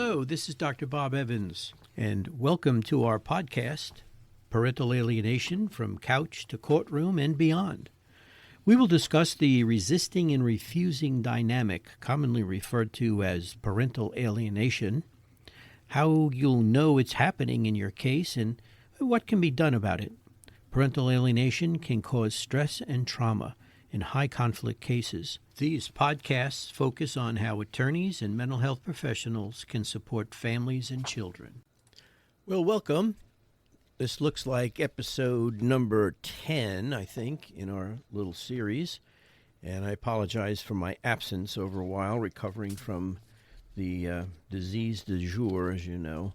Hello, this is Dr. Bob Evans, and welcome to our podcast, Parental Alienation from Couch to Courtroom and Beyond. We will discuss the resisting and refusing dynamic, commonly referred to as parental alienation, how you'll know it's happening in your case, and what can be done about it. Parental alienation can cause stress and trauma in high-conflict cases. These podcasts focus on how attorneys and mental health professionals can support families and children. Well, welcome. This looks like episode number 10, I think, in our little series. And I apologize for my absence over a while, recovering from the disease du jour, as you know.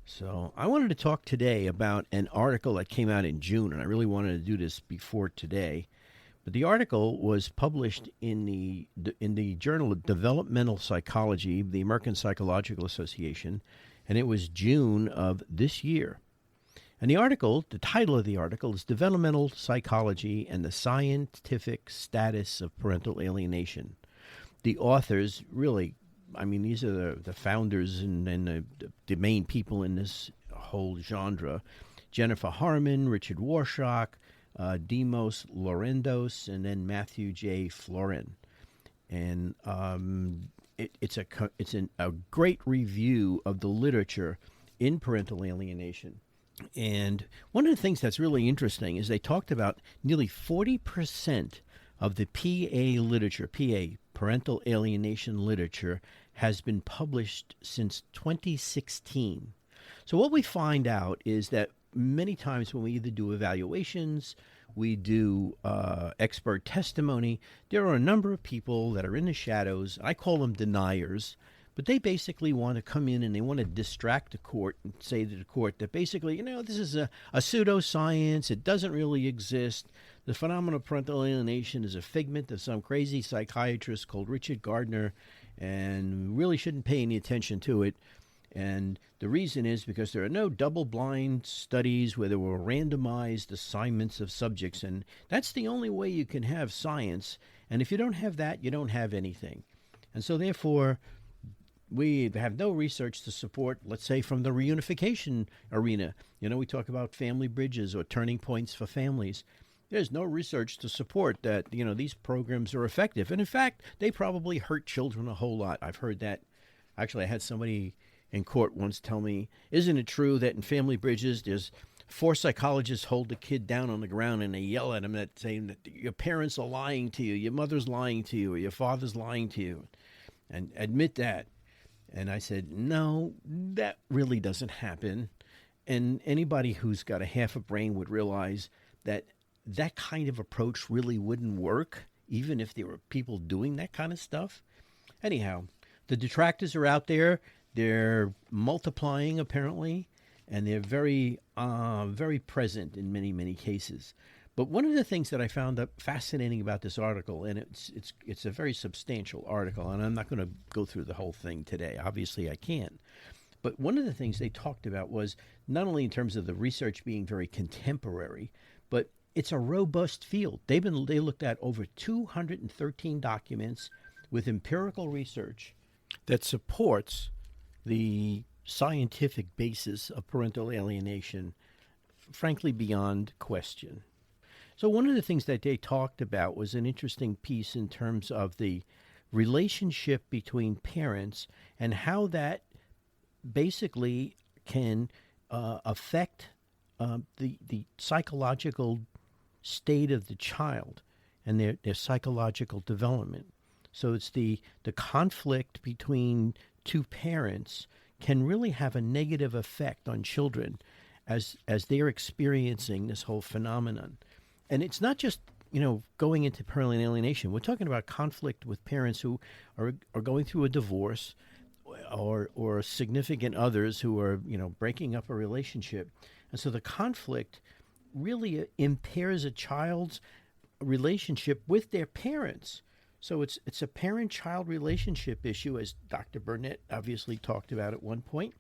So I wanted to talk today about an article that came out in June, and I really wanted to do this before today. But the article was published in the Journal of Developmental Psychology, the American Psychological Association, and it was June of this year. And the title of the article is Developmental Psychology and the Scientific Status of Parental Alienation. The authors really, these are the founders and the main people in this whole genre. Jennifer Harman, Richard Warshak, Demos Lorendos, and then Matthew J. Florin. And it's a great review of the literature in parental alienation. And one of the things that's really interesting is they talked about nearly 40% of the PA literature, parental alienation literature, has been published since 2016. So what we find out is that many times when we either do evaluations, we do expert testimony, there are a number of people that are in the shadows. I call them deniers, but they basically want to come in and they want to distract the court and say to the court that basically, this is a pseudoscience. It doesn't really exist. The phenomenon of parental alienation is a figment of some crazy psychiatrist called Richard Gardner, and really shouldn't pay any attention to it. And the reason is because there are no double-blind studies where there were randomized assignments of subjects, and that's the only way you can have science. And if you don't have that, you don't have anything. And so therefore, we have no research to support, let's say, from the reunification arena. We talk about family bridges or turning points for families. There's no research to support that, these programs are effective. And in fact, they probably hurt children a whole lot. I've heard that. Actually, I had somebody in court once tell me, isn't it true that in family bridges, there's 4 psychologists hold the kid down on the ground and they yell at him saying that your parents are lying to you, your mother's lying to you, or your father's lying to you, and admit that. And I said, no, that really doesn't happen. And anybody who's got a half a brain would realize that that kind of approach really wouldn't work, even if there were people doing that kind of stuff. Anyhow, the detractors are out there. They're multiplying, apparently, and they're very, very present in many, many cases. But one of the things that I found fascinating about this article, and it's a very substantial article, and I'm not going to go through the whole thing today. Obviously, I can't. But one of the things they talked about was not only in terms of the research being very contemporary, but it's a robust field. They looked at over 213 documents with empirical research that supports the scientific basis of parental alienation, frankly, beyond question. So one of the things that they talked about was an interesting piece in terms of the relationship between parents and how that basically can affect the psychological state of the child and their psychological development. So it's the conflict between two parents can really have a negative effect on children as they're experiencing this whole phenomenon. And it's not just, going into parental alienation. We're talking about conflict with parents who are going through a divorce or significant others who are, breaking up a relationship. And so the conflict really impairs a child's relationship with their parents. So it's a parent-child relationship issue, as Dr. Burnett obviously talked about at one point.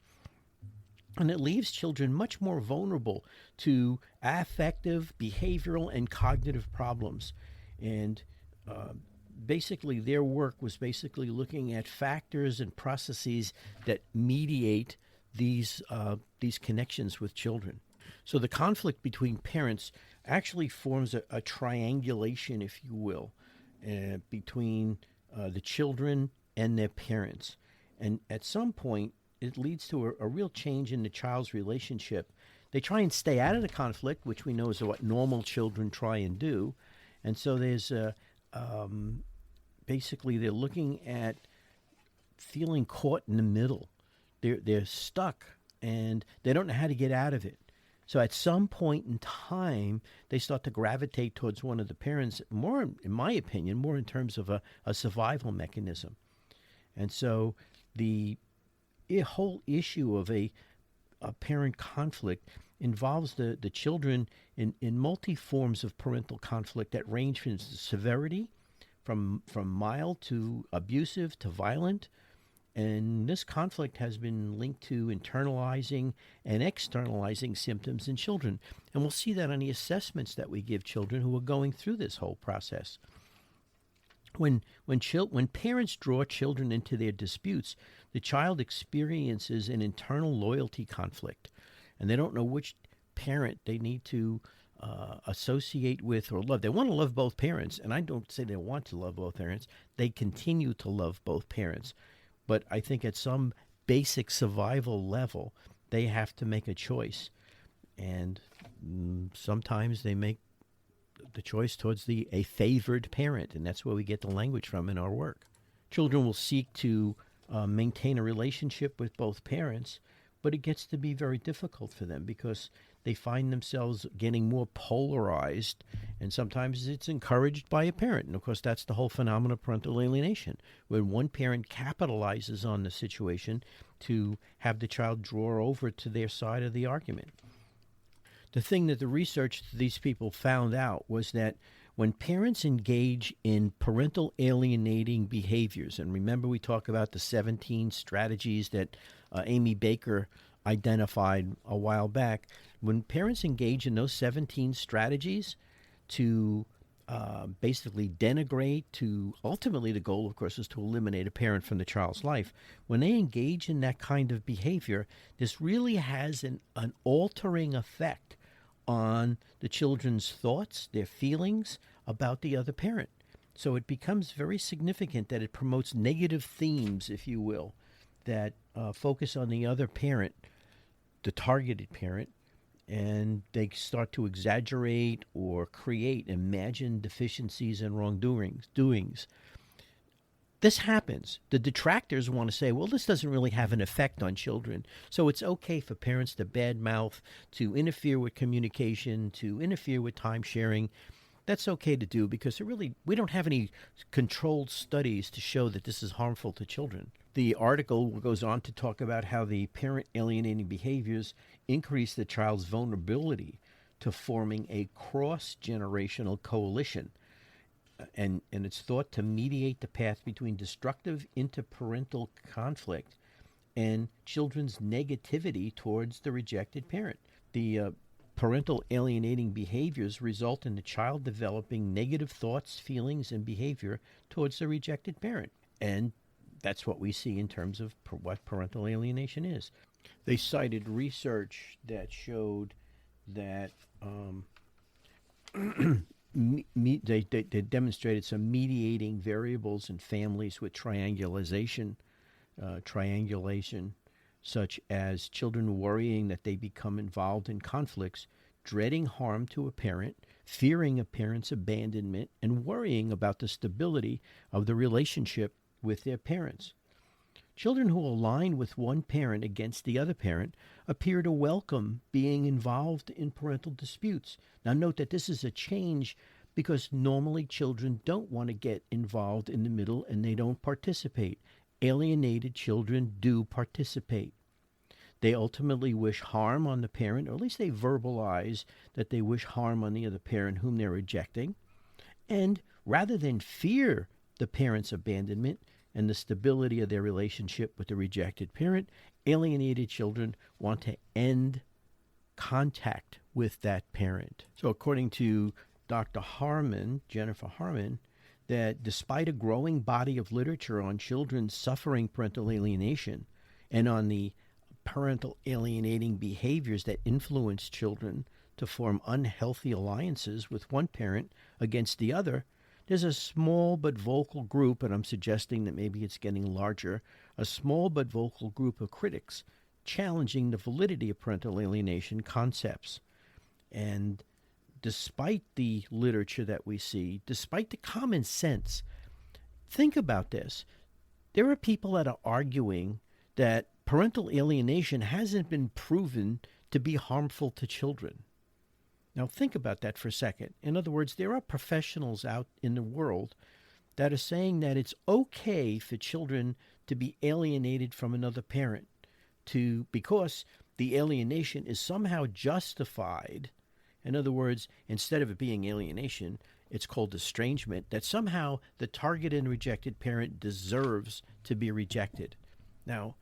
And it leaves children much more vulnerable to affective, behavioral, and cognitive problems. And basically their work was basically looking at factors and processes that mediate these connections with children. So the conflict between parents actually forms a triangulation, if you will, between the children and their parents. And at some point, it leads to a real change in the child's relationship. They try and stay out of the conflict, which we know is what normal children try and do. And so there's basically they're looking at feeling caught in the middle. They're stuck and they don't know how to get out of it. So at some point in time, they start to gravitate towards one of the parents, more, in my opinion, more in terms of a survival mechanism. And so the whole issue of a parent conflict involves the children in multi forms of parental conflict that range from severity, from mild to abusive to violent. And this conflict has been linked to internalizing and externalizing symptoms in children. And we'll see that on the assessments that we give children who are going through this whole process. When parents draw children into their disputes, the child experiences an internal loyalty conflict. And they don't know which parent they need to associate with or love. They want to love both parents. And I don't say they want to love both parents. They continue to love both parents. But I think at some basic survival level, they have to make a choice. And sometimes they make the choice towards a favored parent, and that's where we get the language from in our work. Children will seek to maintain a relationship with both parents, but it gets to be very difficult for them because they find themselves getting more polarized, and sometimes it's encouraged by a parent. And of course, that's the whole phenomenon of parental alienation, when one parent capitalizes on the situation to have the child draw over to their side of the argument. The thing that the research these people found out was that when parents engage in parental alienating behaviors, and remember we talk about the 17 strategies that Amy Baker identified a while back, when parents engage in those 17 strategies to basically denigrate, to ultimately the goal, of course, is to eliminate a parent from the child's life. When they engage in that kind of behavior, this really has an altering effect on the children's thoughts, their feelings about the other parent. So it becomes very significant that it promotes negative themes, if you will, that focus on the other parent, the targeted parent, and they start to exaggerate or create imagined deficiencies and wrongdoings. This happens. The detractors want to say, well, this doesn't really have an effect on children. So it's okay for parents to badmouth, to interfere with communication, to interfere with time sharing. That's okay to do because we don't have any controlled studies to show that this is harmful to children. The article goes on to talk about how the parent alienating behaviors increase the child's vulnerability to forming a cross-generational coalition. And it's thought to mediate the path between destructive interparental conflict and children's negativity towards the rejected parent. The parental alienating behaviors result in the child developing negative thoughts, feelings, and behavior towards the rejected parent. And that's what we see in terms of what parental alienation is. They cited research that showed that they demonstrated some mediating variables in families with triangulation, such as children worrying that they become involved in conflicts, dreading harm to a parent, fearing a parent's abandonment, and worrying about the stability of the relationship with their parents. Children who align with one parent against the other parent appear to welcome being involved in parental disputes. Now note that this is a change because normally children don't want to get involved in the middle and they don't participate. Alienated children do participate. They ultimately wish harm on the parent, or at least they verbalize that they wish harm on the other parent whom they're rejecting. And rather than fear the parent's abandonment and the stability of their relationship with the rejected parent, alienated children want to end contact with that parent. So according to Dr. Harmon, Jennifer Harmon, that despite a growing body of literature on children suffering parental alienation and on the parental alienating behaviors that influence children to form unhealthy alliances with one parent against the other, there's a small but vocal group, and I'm suggesting that maybe it's getting larger, a small but vocal group of critics challenging the validity of parental alienation concepts. And despite the literature that we see, despite the common sense, think about this. There are people that are arguing that parental alienation hasn't been proven to be harmful to children. Now think about that for a second. In other words, there are professionals out in the world that are saying that it's okay for children to be alienated from another parent because the alienation is somehow justified. In other words, instead of it being alienation, it's called estrangement, that somehow the targeted and rejected parent deserves to be rejected. Now,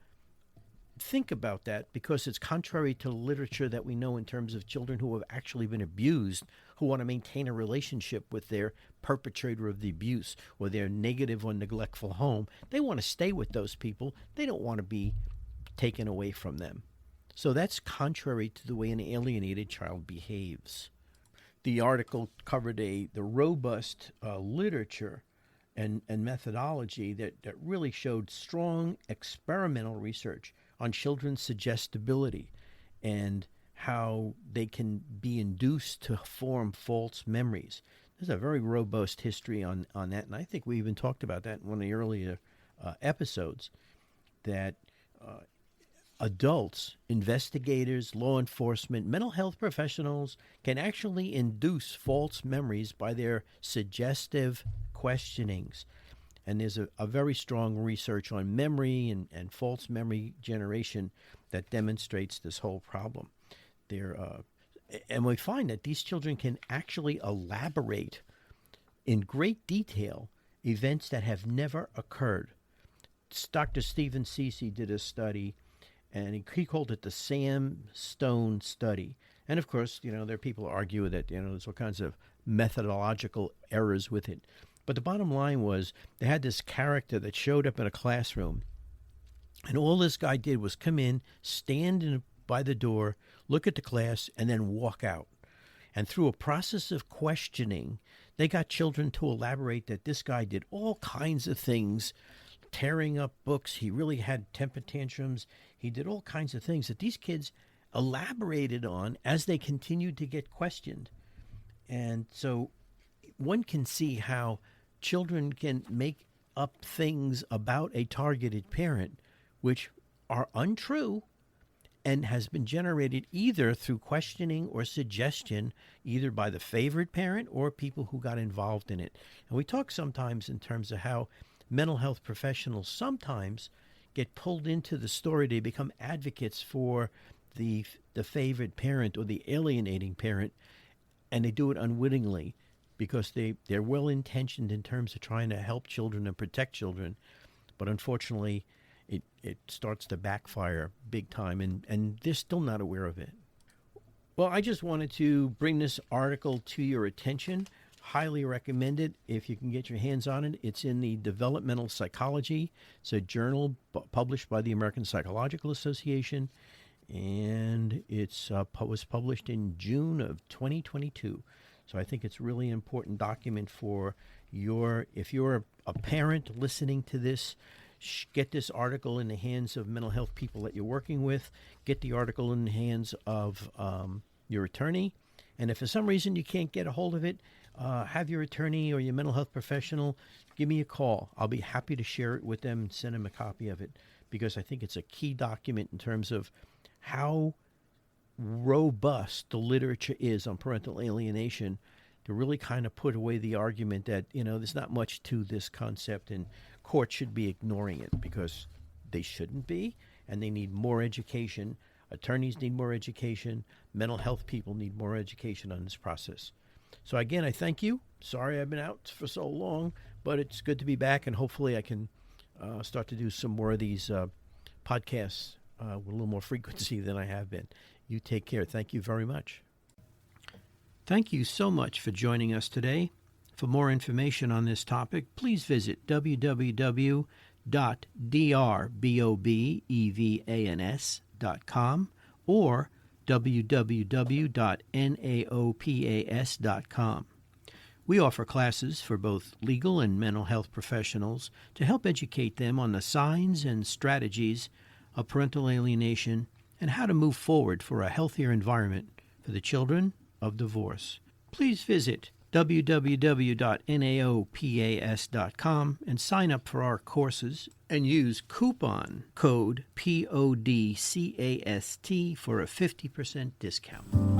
think about that, because it's contrary to literature that we know in terms of children who have actually been abused, who want to maintain a relationship with their perpetrator of the abuse or their negative or neglectful home. They want to stay with those people. They don't want to be taken away from them. So that's contrary to the way an alienated child behaves. The article covered the robust literature and methodology that really showed strong experimental research on children's suggestibility and how they can be induced to form false memories. There's a very robust history on that, and I think we even talked about that in one of the earlier episodes, that adults, investigators, law enforcement, mental health professionals can actually induce false memories by their suggestive questionings. And there's a very strong research on memory and false memory generation that demonstrates this whole problem. And we find that these children can actually elaborate in great detail events that have never occurred. Dr. Stephen Ceci did a study, and he called it the Sam Stone study. And of course, there are people who argue that, there's all kinds of methodological errors with it. But the bottom line was they had this character that showed up in a classroom, and all this guy did was come in, stand by the door, look at the class, and then walk out. And through a process of questioning, they got children to elaborate that this guy did all kinds of things, tearing up books. He really had temper tantrums. He did all kinds of things that these kids elaborated on as they continued to get questioned. And so one can see how children can make up things about a targeted parent which are untrue and has been generated either through questioning or suggestion, either by the favorite parent or people who got involved in it. And we talk sometimes in terms of how mental health professionals sometimes get pulled into the story. They become advocates for the favorite parent or the alienating parent, and they do it unwittingly, because they're well-intentioned in terms of trying to help children and protect children. But unfortunately, it starts to backfire big time, and they're still not aware of it. Well, I just wanted to bring this article to your attention. Highly recommend it if you can get your hands on it. It's in the Developmental Psychology. It's a journal published by the American Psychological Association, and it was published in June of 2022. So I think it's really an important document for if you're a parent listening to this, get this article in the hands of mental health people that you're working with. Get the article in the hands of your attorney. And if for some reason you can't get a hold of it, have your attorney or your mental health professional give me a call. I'll be happy to share it with them and send them a copy of it, because I think it's a key document in terms of how robust the literature is on parental alienation, to really kind of put away the argument that, there's not much to this concept and courts should be ignoring it, because they shouldn't be, and they need more education. Attorneys need more education. Mental health people need more education on this process. So again, I thank you. Sorry I've been out for so long, but it's good to be back, and hopefully I can start to do some more of these podcasts with a little more frequency than I have been. You take care. Thank you very much. Thank you so much for joining us today. For more information on this topic, please visit www.drbobevans.com or www.naopas.com. We offer classes for both legal and mental health professionals to help educate them on the signs and strategies of parental alienation and how to move forward for a healthier environment for the children of divorce. Please visit www.naopas.com and sign up for our courses and use coupon code PODCAST for a 50% discount.